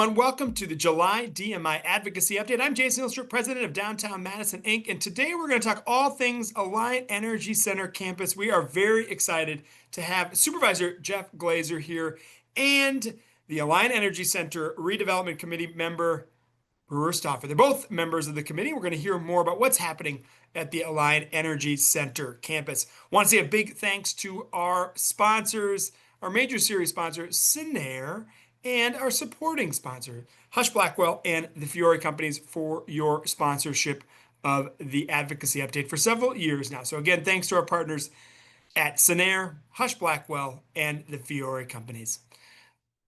everyone. Welcome to the July DMI Advocacy Update. I'm Jason Ilstrup, president of Downtown Madison, Inc., and today we're going to talk all things Alliant Energy Center campus. We are very excited to have Supervisor Jeff Glazer here and the Alliant Energy Center Redevelopment Committee member, Brewer Stauffer. They're both members of the committee. We're going to hear more about what's happening at the Alliant Energy Center campus. Want to say a big thanks to our sponsors, our major series sponsor, Sinair, and our supporting sponsor, Hush Blackwell and the Fiore Companies, for your sponsorship of the Advocacy Update for several years now. So again, thanks to our partners at Sinair, Hush Blackwell, and the Fiore Companies.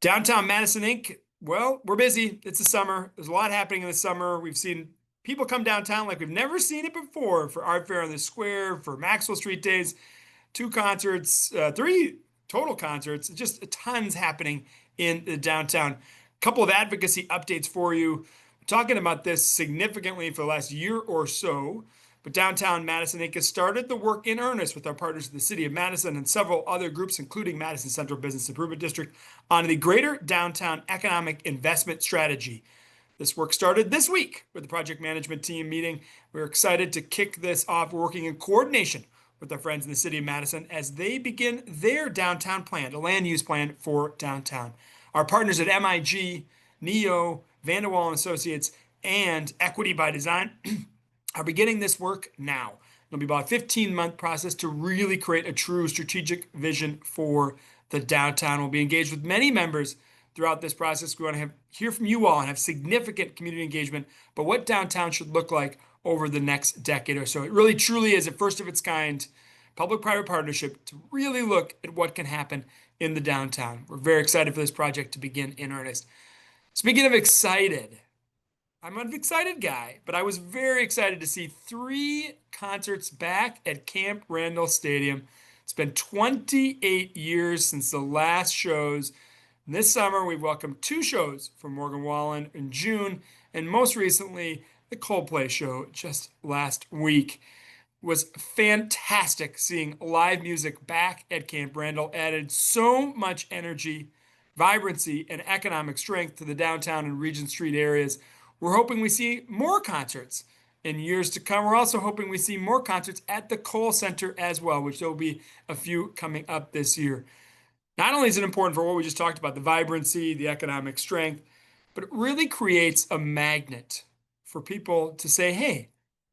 Downtown Madison, Inc., well, we're busy. It's the summer. There's a lot happening in the summer. We've seen people come downtown like we've never seen it before for Art Fair on the Square, for Maxwell Street Days, 2 concerts, 3 total concerts, just tons happening in the downtown. Couple of advocacy updates for you. Talking about this significantly for the last year or so, but Downtown Madison Inc. has started the work in earnest with our partners in the city of Madison and several other groups, including Madison Central Business Improvement District, on the Greater Downtown Economic Investment Strategy. This work started this week with the project management team meeting. We're excited to kick this off, working in coordination with our friends in the city of Madison as they begin their downtown plan, a land use plan for downtown. Our partners at MIG, NEO, Vanderwall and Associates, and Equity by Design are beginning this work now. It'll be about a 15-month process to really create a true strategic vision for the downtown. We'll be engaged with many members throughout this process. We want to hear from you all and have significant community engagement, but what downtown should look like over the next decade or so. It really truly is a first of its kind public-private partnership to really look at what can happen in the downtown. We're very excited for this project to begin in earnest. Speaking of excited, I'm an excited guy, but I was very excited to see 3 concerts back at Camp Randall Stadium. It's been 28 years since the last shows. And this summer, we welcomed 2 shows from Morgan Wallen in June, and most recently, the Coldplay show just last week. It was fantastic seeing live music back at Camp Randall. Added so much energy, vibrancy, and economic strength to the downtown and Regent Street areas. We're hoping we see more concerts in years to come. We're also hoping we see more concerts at the Kohl Center as well, which there will be a few coming up this year. Not only is it important for what we just talked about, the vibrancy, the economic strength, but it really creates a magnet for people to say, hey,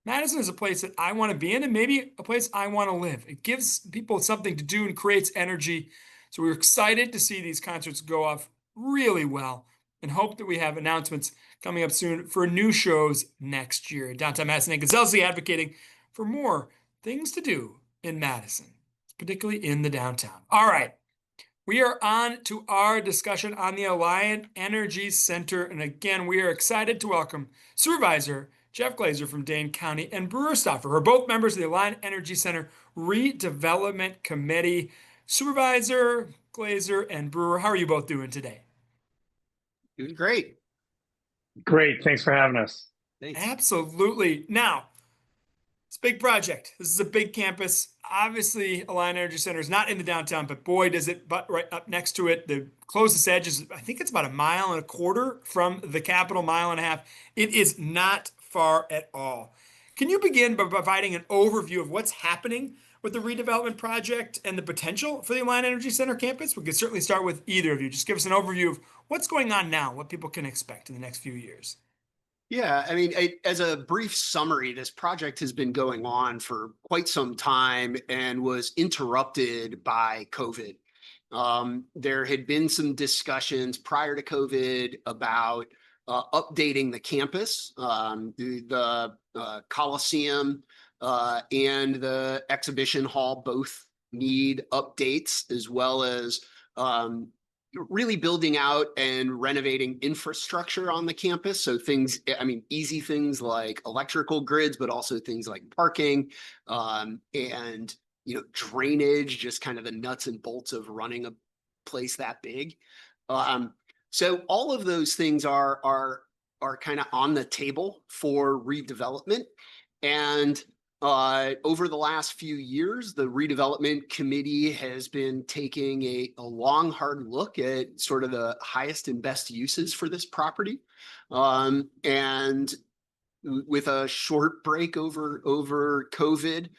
Madison is a place that I want to be in and maybe a place I want to live. It gives people something to do and creates energy. So we're excited to see these concerts go off really well and hope that we have announcements coming up soon for new shows next year. Downtown Madison Inc. is zealously advocating for more things to do in Madison, particularly in the downtown. All right. We are on to our discussion on the Alliant Energy Center. And again, we are excited to welcome Supervisor Jeff Glazer from Dane County and Brewer Stauffer, who are both members of the Alliant Energy Center Redevelopment Committee. Supervisor Glazer and Brewer, how are you both doing today? Doing great. Great. Thanks for having us. Thanks. Absolutely. Now, it's a big project. This is a big campus. Obviously, Alliant Energy Center is not in the downtown, but boy, does it butt right up next to it. The closest edge is, I think it's about 1.25 miles from the Capitol, 1.5 miles. It is not far at all. Can you begin by providing an overview of what's happening with the redevelopment project and the potential for the Alliant Energy Center campus? We could certainly start with either of you. Just give us an overview of what's going on now, what people can expect in the next few years. Yeah, I mean, as a brief summary, this project has been going on for quite some time and was interrupted by COVID. There had been some discussions prior to COVID about updating the campus, the Coliseum and the exhibition hall both need updates, as well as really building out and renovating infrastructure on the campus. So things, I mean, easy things like electrical grids, but also things like parking and, drainage, just kind of the nuts and bolts of running a place that big. So all of those things are kind of on the table for redevelopment. And Over the last few years, the redevelopment committee has been taking a long, hard look at sort of the highest and best uses for this property. And with a short break over COVID,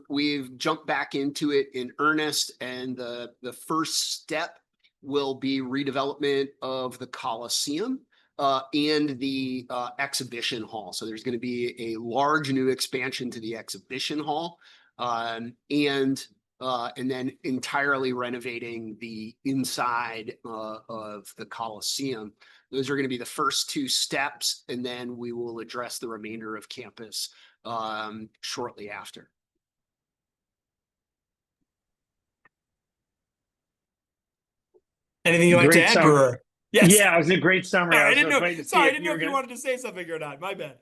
we've jumped back into it in earnest. And the first step will be redevelopment of the Coliseum and the exhibition hall. So there's going to be a large new expansion to the exhibition hall, and then entirely renovating the inside of the Coliseum. Those are going to be the first two steps, and then we will address the remainder of campus shortly after. Anything you'd like to add, Brewer? Yes. Yeah, it was a great summary. I didn't know. Sorry, I didn't know if you wanted to say something or not. My bad.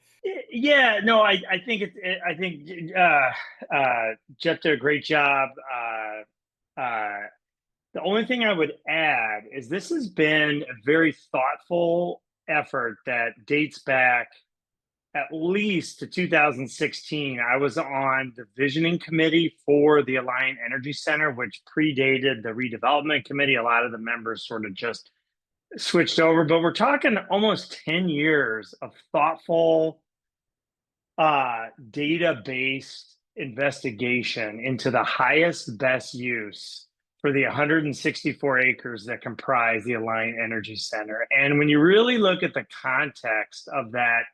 Yeah, no, I think I think Jeff did a great job. The only thing I would add is this has been a very thoughtful effort that dates back at least to 2016. I was on the visioning committee for the Alliant Energy Center, which predated the redevelopment committee. A lot of the members sort of just switched over, but we're talking almost 10 years of thoughtful data-based investigation into the highest best use for the 164 acres that comprise the Alliant Energy Center. And when you really look at the context of that,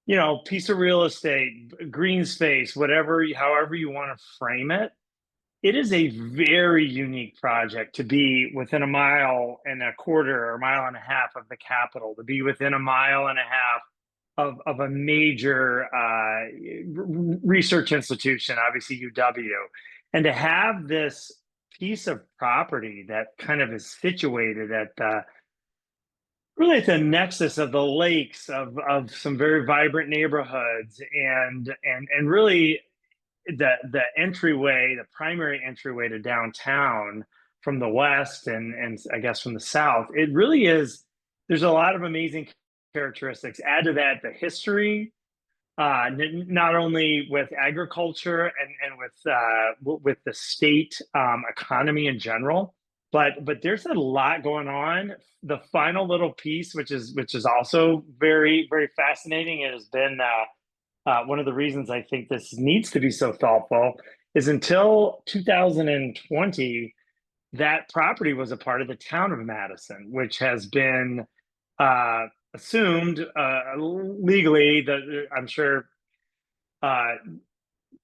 you know, piece of real estate, green space, whatever, however you want to frame it, it is a very unique project to be within a mile and a quarter or a mile and a half of the Capitol, to be within a mile and a half of a major research institution, obviously UW, and to have this piece of property that kind of is situated at the really at the nexus of the lakes of some very vibrant neighborhoods and really the entryway, the primary entryway to downtown from the west and I guess from the south, it really is. There's a lot of amazing characteristics. Add to that the history, not only with agriculture and with the state economy in general, but there's a lot going on. The final little piece, which is also very, very fascinating, it has been one of the reasons I think this needs to be so thoughtful, is until 2020, that property was a part of the town of Madison, which has been assumed legally. That I'm sure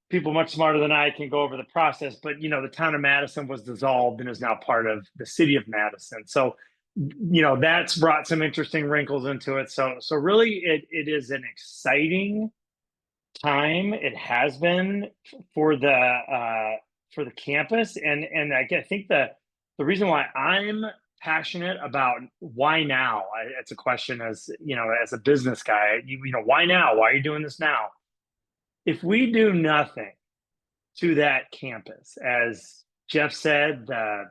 people much smarter than I can go over the process, but you know, the town of Madison was dissolved and is now part of the city of Madison. So, you know, that's brought some interesting wrinkles into it. So really, it is an exciting time. It has been for the campus, and I think the reason why I'm passionate about why now, it's a question, as you know, as a business guy, you know, why now? Why are you doing this now? If we do nothing to that campus, as Jeff said, the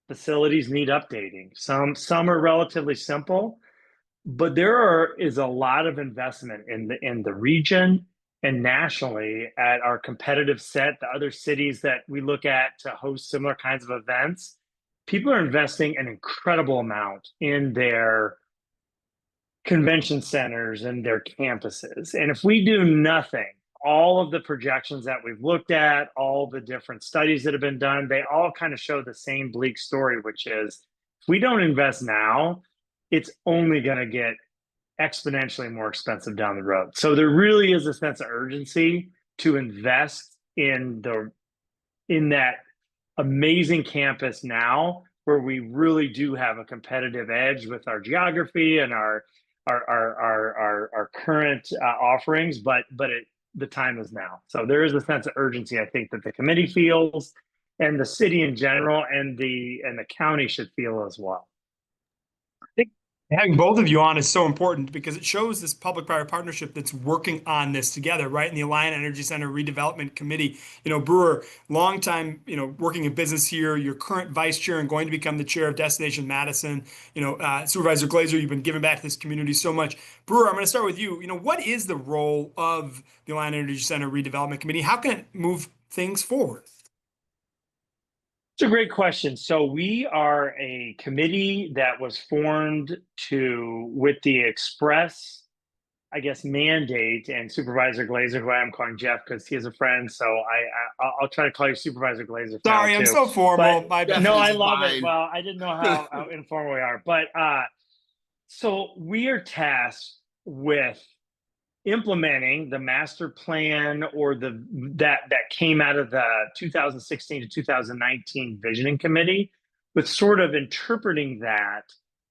facilities need updating. Some are relatively simple, but is a lot of investment in the region and nationally at our competitive set, the other cities that we look at to host similar kinds of events. People are investing an incredible amount in their convention centers and their campuses. And if we do nothing, all of the projections that we've looked at, all the different studies that have been done, they all kind of show the same bleak story, which is if we don't invest now, it's only going to get exponentially more expensive down the road. So there really is a sense of urgency to invest in that amazing campus now, where we really do have a competitive edge with our geography and our current offerings, but the time is now. So there is a sense of urgency, I think, that the committee feels, and the city in general, and the county should feel as well. Having both of you on is so important because it shows this public-private partnership that's working on this together, right? In the Alliant Energy Center Redevelopment Committee, Brewer, long time, working in business here, your current vice chair and going to become the chair of Destination Madison. Supervisor Glazer, you've been giving back to this community so much. Brewer, I'm going to start with you. What is the role of the Alliant Energy Center Redevelopment Committee? How can it move things forward? It's a great question. So we are a committee that was formed with the express, I guess, mandate, and Supervisor Glazer, who I am calling Jeff because he is a friend. So I'll try to call you Supervisor Glazer for now Sorry, I'm too. so formal. But My Jeff no, bad. I is love it. fine. Well, I didn't know how informal we are, but so we are tasked with implementing the master plan or that came out of the 2016 to 2019 visioning committee, with sort of interpreting that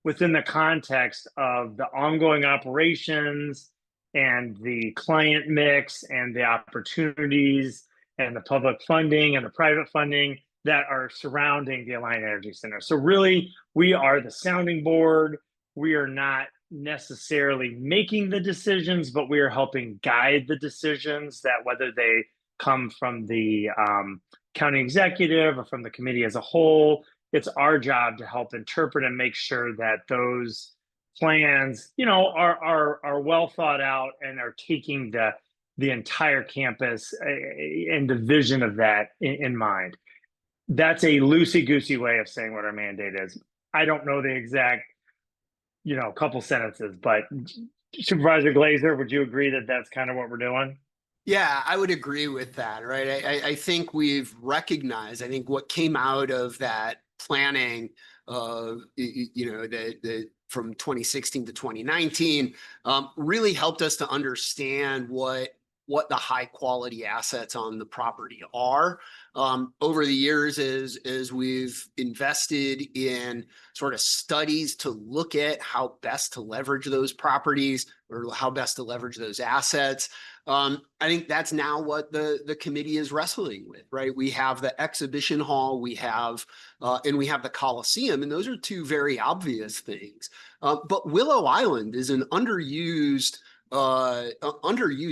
within the context of the ongoing operations and the client mix and the opportunities and the public funding and the private funding that are surrounding the Alliant Energy Center. So really, we are the sounding board. We are not necessarily making the decisions, but we are helping guide the decisions, that whether they come from the county executive or from the committee as a whole, it's our job to help interpret and make sure that those plans, are well thought out and are taking the entire campus and the vision of that in mind. That's a loosey goosey way of saying what our mandate is. I don't know the exact couple sentences, but Supervisor Glazer, would you agree that that's kind of what we're doing? Yeah, I would agree with that, right? I think we've recognized, I think what came out of that planning of, the from 2016 to 2019, really helped us to understand what the high quality assets on the property are. Over the years, as we've invested in sort of studies to look at how best to leverage those properties or how best to leverage those assets. I think that's now what the committee is wrestling with, right? We have the exhibition hall, and we have the Coliseum, and those are two very obvious things. But Willow Island is an underused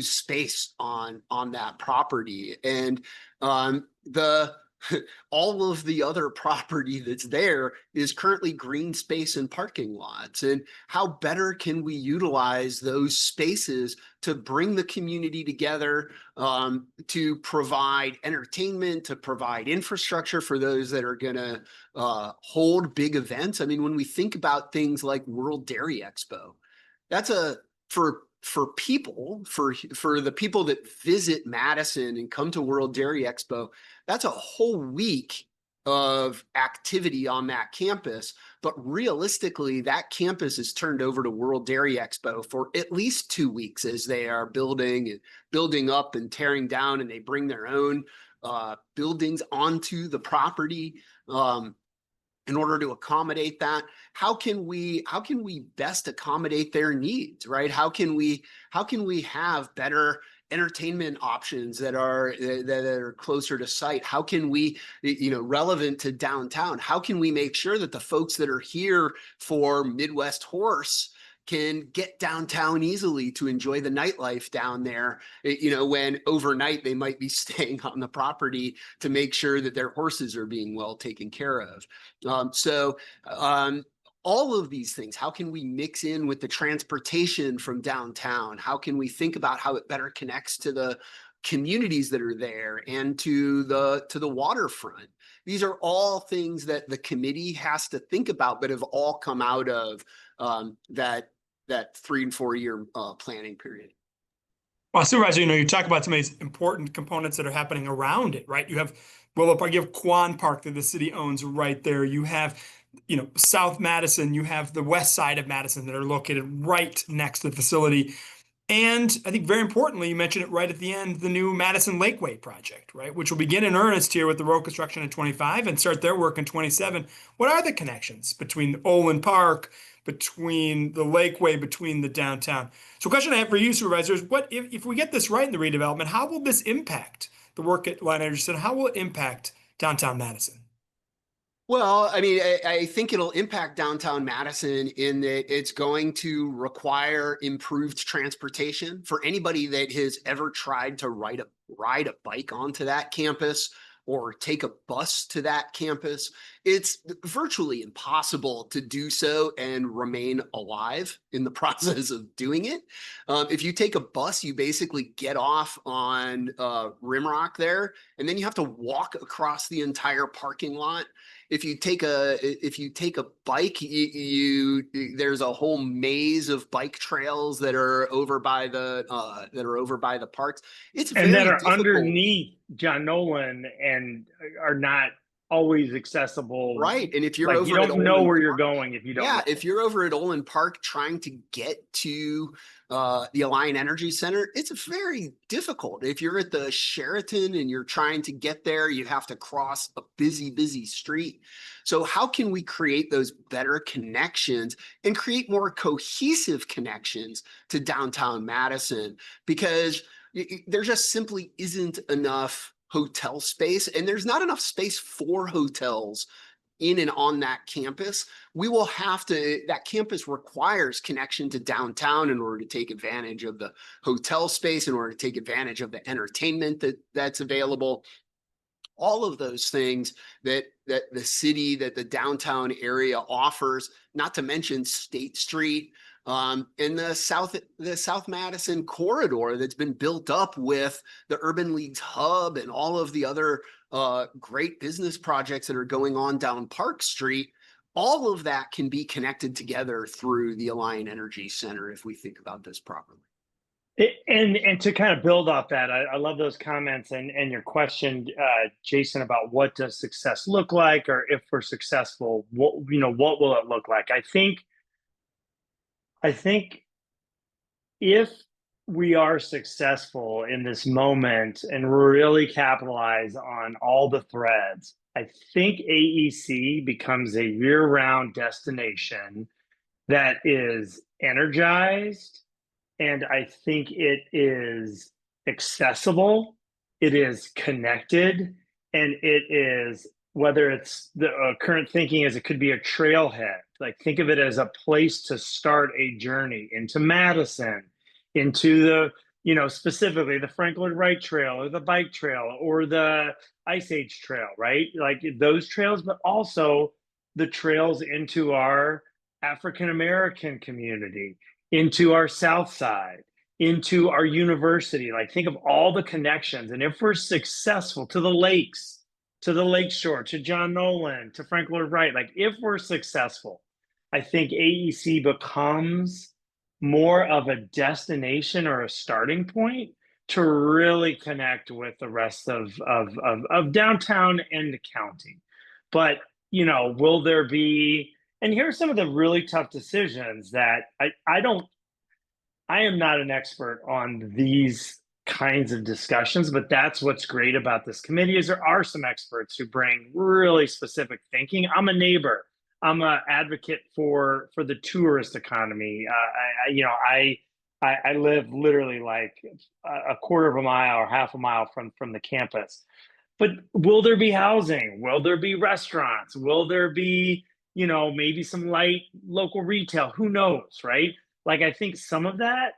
space on that property, and the all of the other property that's there is currently green space and parking lots. And how better can we utilize those spaces to bring the community together, to provide entertainment, to provide infrastructure for those that are going to hold big events? I mean, when we think about things like World Dairy Expo, that's for the people that visit Madison and come to World Dairy Expo, that's a whole week of activity on that campus. But realistically, that campus is turned over to World Dairy Expo for at least 2 weeks as they are building up and tearing down, and they bring their own buildings onto the property. In order to accommodate that, how can we best accommodate their needs, right? How can we have better entertainment options that are closer to site? How can we, relevant to downtown? How can we make sure that the folks that are here for Midwest Horse can get downtown easily to enjoy the nightlife down there, when overnight they might be staying on the property to make sure that their horses are being well taken care of. All of these things, how can we mix in with the transportation from downtown? How can we think about how it better connects to the communities that are there and to the waterfront? These are all things that the committee has to think about, but have all come out of that 3 and 4 year planning period. Well, Supervisor, you talk about some of these important components that are happening around it, right? You have Willow Park, you have Quan Park that the city owns right there. You have, South Madison, you have the west side of Madison that are located right next to the facility. And I think very importantly, you mentioned it right at the end, the new Madison Lakeway project, right? Which will begin in earnest here with the road construction in 25 and start their work in 27. What are the connections between Olin Park, between the Lakeway, between the downtown? So question I have for you, supervisors, what if we get this right in the redevelopment, how will this impact the work at Alliant Energy Center? How will it impact downtown Madison? Well, I mean, I think it'll impact downtown Madison in that it's going to require improved transportation for anybody that has ever tried to ride a bike onto that campus or take a bus to that campus. It's virtually impossible to do so and remain alive in the process of doing it. If you take a bus, you basically get off on Rimrock there, and then you have to walk across the entire parking lot. If you take a bike, there's a whole maze of bike trails that are over by the parks. It's And that very are difficult. underneath John Nolan and are not always accessible. Right. And if you're Like you over at don't know Olin where you're Park, going if you don't yeah, know. if you're over at Olin Park trying to get to the Alliant Energy Center, it's very difficult. If you're at the Sheraton and you're trying to get there, you have to cross a busy, busy street. So how can we create those better connections and create more cohesive connections to downtown Madison? Because there just simply isn't enough hotel space, and there's not enough space for hotels in and on that campus. That campus requires connection to downtown in order to take advantage of the hotel space, in order to take advantage of the entertainment that's available. All of those things that the downtown area offers, not to mention State Street, and the South Madison corridor that's been built up with the Urban Leagues Hub and all of the other great business projects that are going on down Park Street. All of that can be connected together through the Alliant Energy Center if we think about this properly. And to kind of build off that, I love those comments and your question, Jason, about what does success look like, or if we're successful, what will it look like? I think if we are successful in this moment and really capitalize on all the threads, I think AEC becomes a year-round destination that is energized, and I think it is accessible, it is connected, and it is, whether it's the current thinking is it could be a trailhead. Like think of it as a place to start a journey into Madison, into the, specifically the Franklin Wright Trail or the bike trail or the Ice Age Trail, right? Like those trails, but also the trails into our African American community, into our South Side, into our university. Like think of all the connections. And if we're successful, to the lakes, to the lakeshore, to John Nolan, to Frank Lloyd Wright, like if we're successful, I think AEC becomes more of a destination or a starting point to really connect with the rest of downtown and the county. But, will there be, and here are some of the really tough decisions that I am not an expert on these kinds of discussions, but that's what's great about this committee is there are some experts who bring really specific thinking. I'm a neighbor. I'm an advocate for the tourist economy. I live literally like a quarter of a mile or half a mile from the campus. But will there be housing? Will there be restaurants? Will there be, maybe some light local retail? Who knows, right? Like I think some of that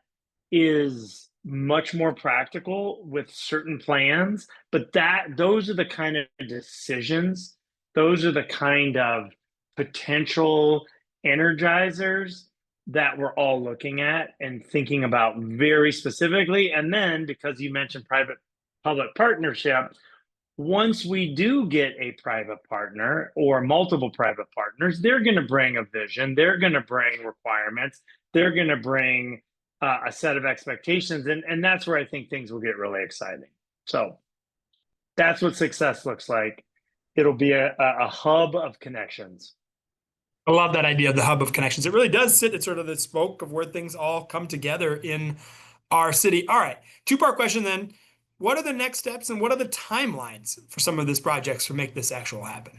is much more practical with certain plans, but those are the kind of decisions, those are the kind of potential energizers that we're all looking at and thinking about very specifically. And then because you mentioned private public partnership, once we do get a private partner or multiple private partners, they're going to bring a vision, they're going to bring requirements, they're going to bring a set of expectations, and that's where I think things will get really exciting. So that's what success looks like. It'll be a hub of connections. I love that idea of the hub of connections. It really does sit at sort of the spoke of where things all come together in our city. All right, two-part question then. What are the next steps and what are the timelines for some of these projects to make this actual happen?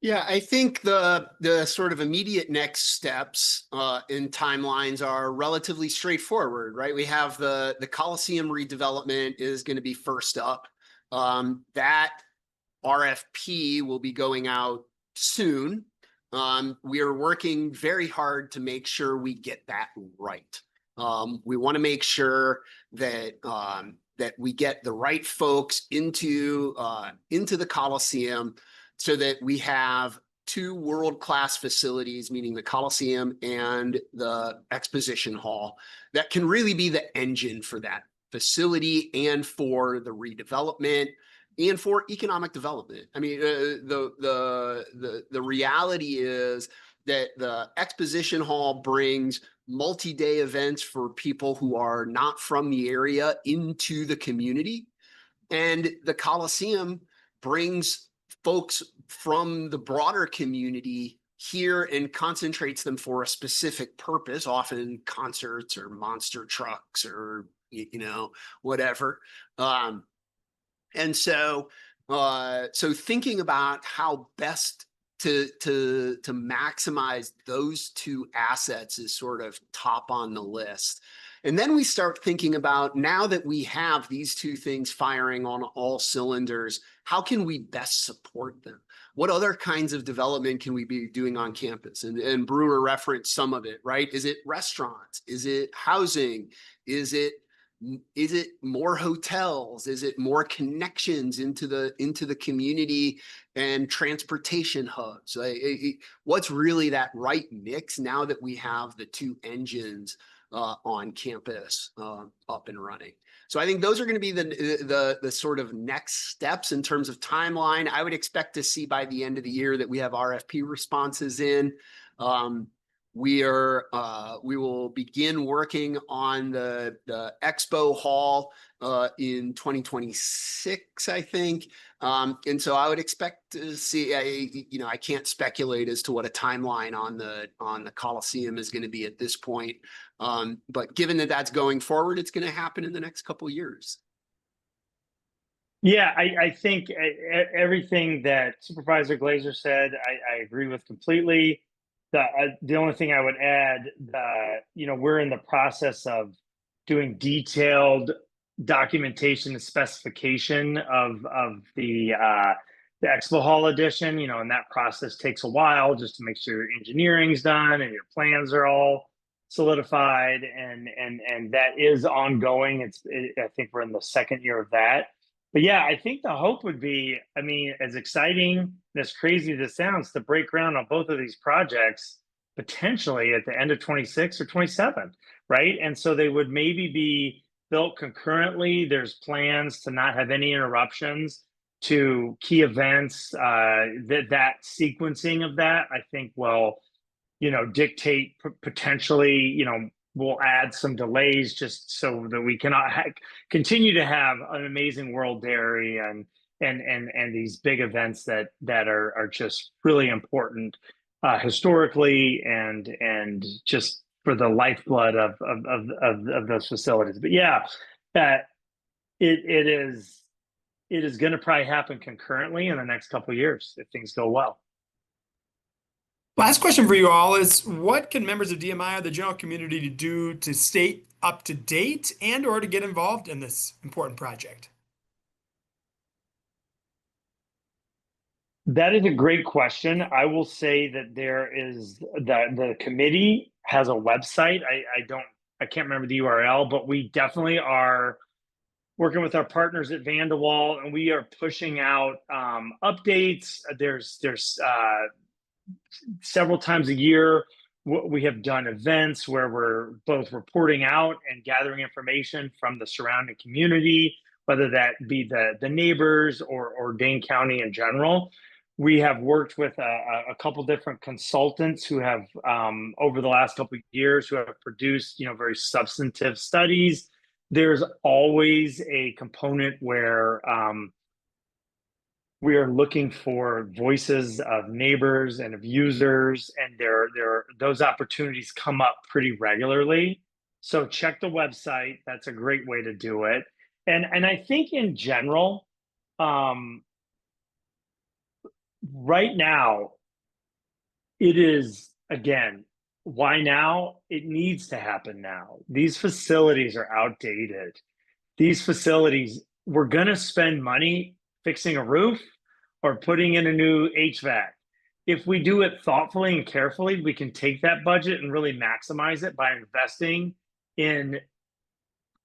Yeah, I think the sort of immediate next steps in timelines are relatively straightforward, right? We have the Coliseum redevelopment is going to be first up. That RFP will be going out soon. We are working very hard to make sure we get that right. We want to make sure that that we get the right folks into the Coliseum so that we have two world-class facilities, meaning the Coliseum and the Exposition Hall, that can really be the engine for that facility and for the redevelopment and for economic development. I mean, the reality is that the Exposition Hall brings multi-day events for people who are not from the area into the community, and the Coliseum brings folks from the broader community here and concentrates them for a specific purpose, often concerts or monster trucks or whatever. And so thinking about how best to maximize those two assets is sort of top on the list. And then we start thinking about, now that we have these two things firing on all cylinders, how can we best support them? What other kinds of development can we be doing on campus? And Brewer referenced some of it, right? Is it restaurants? Is it housing? Is it more hotels? Is it more connections into the community and transportation hubs? What's really that right mix now that we have the two engines on campus up and running? So I think those are going to be the sort of next steps in terms of timeline. I would expect to see by the end of the year that we have RFP responses in. We will begin working on the Expo Hall in 2026, I think. And so I would expect to see, I can't speculate as to what a timeline on the Coliseum is going to be at this point. But given that that's going forward, it's going to happen in the next couple of years. Yeah, I think everything that Supervisor Glazer said, I agree with completely. The only thing I would add, we're in the process of doing detailed documentation and specification of the Expo Hall edition, and that process takes a while just to make sure your engineering's done and your plans are all solidified, and that is ongoing. I think we're in the second year of that. But yeah, I think the hope would be, I mean, as exciting and as crazy as it sounds, to break ground on both of these projects potentially at the end of 26 or 27, right? And so they would maybe be built concurrently. There's plans to not have any interruptions to key events. That sequencing of that, I think, will, dictate potentially, we'll add some delays just so that we can continue to have an amazing World Dairy and these big events that are just really important historically and just for the lifeblood of those facilities. But yeah, it is going to probably happen concurrently in the next couple of years if things go well. Last question for you all is, what can members of DMI or the general community do to stay up to date and or to get involved in this important project? That is a great question. I will say that there is the committee has a website. I can't remember the URL, but we definitely are working with our partners at Vanderwall, and we are pushing out updates. There's several times a year we have done events where we're both reporting out and gathering information from the surrounding community, whether that be the neighbors or Dane County in general. We have worked with a couple different consultants who have over the last couple of years who have produced very substantive studies. There's always a component where we are looking for voices of neighbors and of users, and those opportunities come up pretty regularly. So check the website. That's a great way to do it. And I think in general, right now, it is, again, why now? It needs to happen now. These facilities are outdated. These facilities, we're going to spend money fixing a roof. or putting in a new HVAC. If we do it thoughtfully and carefully, we can take that budget and really maximize it by investing in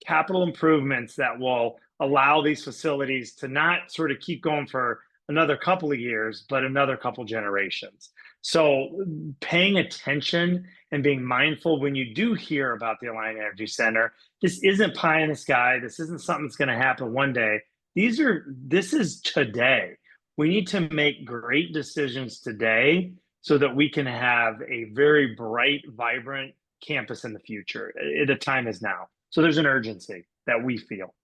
capital improvements that will allow these facilities to not sort of keep going for another couple of years, but another couple generations. So paying attention and being mindful when you do hear about the Alliant Energy Center, this isn't pie in the sky. This isn't something that's going to happen one day. This is today. We need to make great decisions today so that we can have a very bright, vibrant campus in the future. The time is now. So there's an urgency that we feel.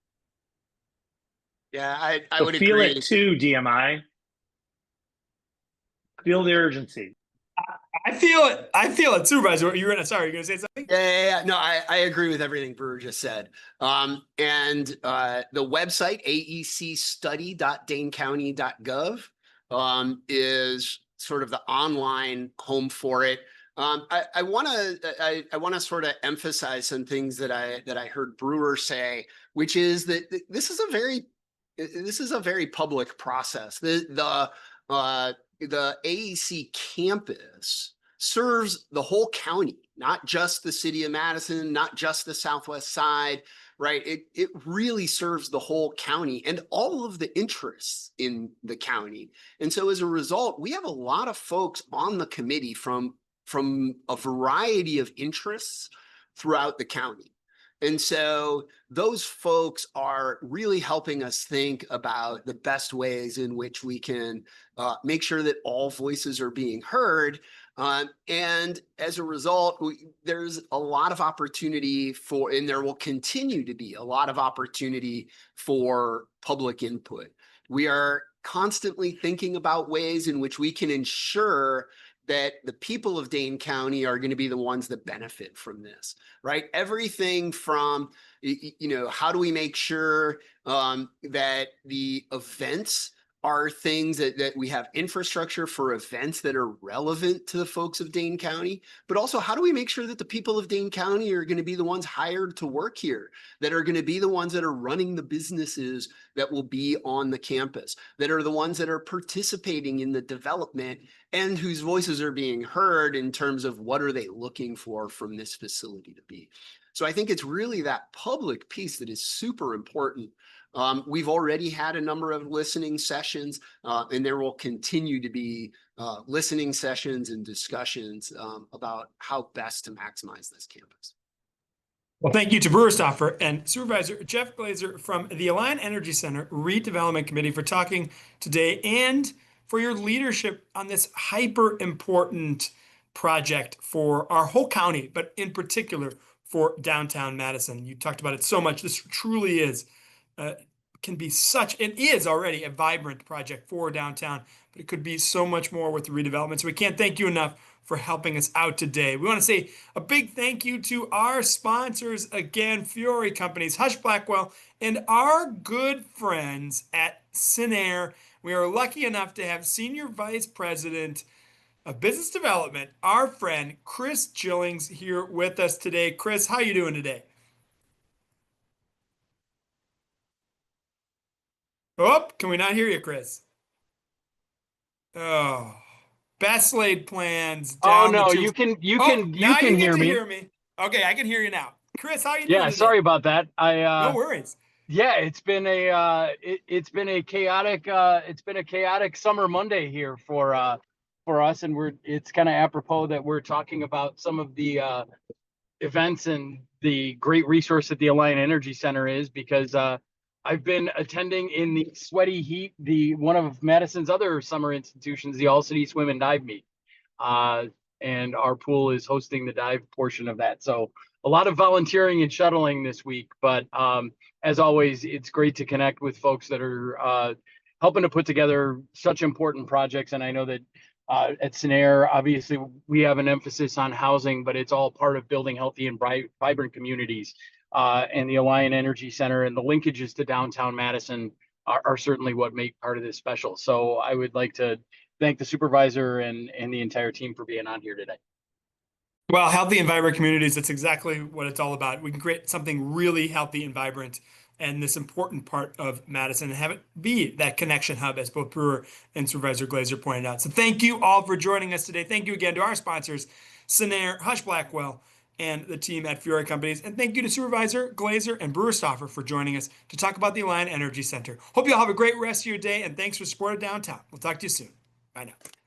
Yeah, I So would feel agree. it too, DMI. Feel the urgency. I feel it. I feel it, Supervisor. You're gonna say something? Yeah. No, I agree with everything Brewer just said. And the website, aecstudy.danecounty.gov, is sort of the online home for it. I want to sort of emphasize some things that I heard Brewer say, which is that this is a very public process. The AEC campus serves the whole county, not just the city of Madison, not just the southwest side, right? It really serves the whole county and all of the interests in the county. And so as a result, we have a lot of folks on the committee from a variety of interests throughout the county. And so those folks are really helping us think about the best ways in which we can make sure that all voices are being heard. And as a result, there's a lot of opportunity for, and there will continue to be a lot of opportunity for public input. We are constantly thinking about ways in which we can ensure that the people of Dane County are going to be the ones that benefit from this, right? Everything from, how do we make sure that the events are things that we have infrastructure for events that are relevant to the folks of Dane County, but also how do we make sure that the people of Dane County are going to be the ones hired to work here, that are going to be the ones that are running the businesses that will be on the campus, that are the ones that are participating in the development and whose voices are being heard in terms of what are they looking for from this facility to be. So I think it's really that public piece that is super important. We've already had a number of listening sessions, and there will continue to be listening sessions and discussions about how best to maximize this campus. Well, thank you to Brewerstoffer and Supervisor Jeff Glazer from the Alliant Energy Center Redevelopment Committee for talking today and for your leadership on this hyper important project for our whole county, but in particular for downtown Madison. You talked about it so much. This truly is can be it is already a vibrant project for downtown, but it could be so much more with the redevelopment. So we can't thank you enough for helping us out today. We want to say a big thank you to our sponsors again, Fiore Companies, Hush Blackwell, and our good friends at Sinair. We are lucky enough to have Senior Vice President of Business Development, our friend Chris Gillings, here with us today. Chris, how you doing today? Oh, can we not hear you, Chris? Oh, best laid plans down no, the you can hear hear me. Hear me. Okay, I can hear you now. Chris, how you doing Yeah, today? sorry about that. No worries. Yeah, it's been a chaotic summer Monday here for us, and it's kind of apropos that we're talking about some of the events and the great resource that the Alliant Energy Center is, because I've been attending in the sweaty heat one of Madison's other summer institutions, the All City Swim and Dive Meet, and our pool is hosting the dive portion of that. So a lot of volunteering and shuttling this week, but as always, it's great to connect with folks that are helping to put together such important projects. And I know that at Sinair, obviously, we have an emphasis on housing, but it's all part of building healthy and vibrant communities. And the Alliant Energy Center and the linkages to downtown Madison are certainly what make part of this special. So I would like to thank the supervisor and the entire team for being on here today. Well, healthy and vibrant communities, that's exactly what it's all about. We can create something really healthy and vibrant and this important part of Madison and have it be that connection hub, as both Brewer and Supervisor Glazer pointed out. So thank you all for joining us today. Thank you again to our sponsors, Sinair, Hush Blackwell, and the team at Fiore Companies. And thank you to Supervisor Glazer and Brewer Stoffer for joining us to talk about the Alliant Energy Center. Hope you all have a great rest of your day, and thanks for support of Downtown. We'll talk to you soon. Bye now.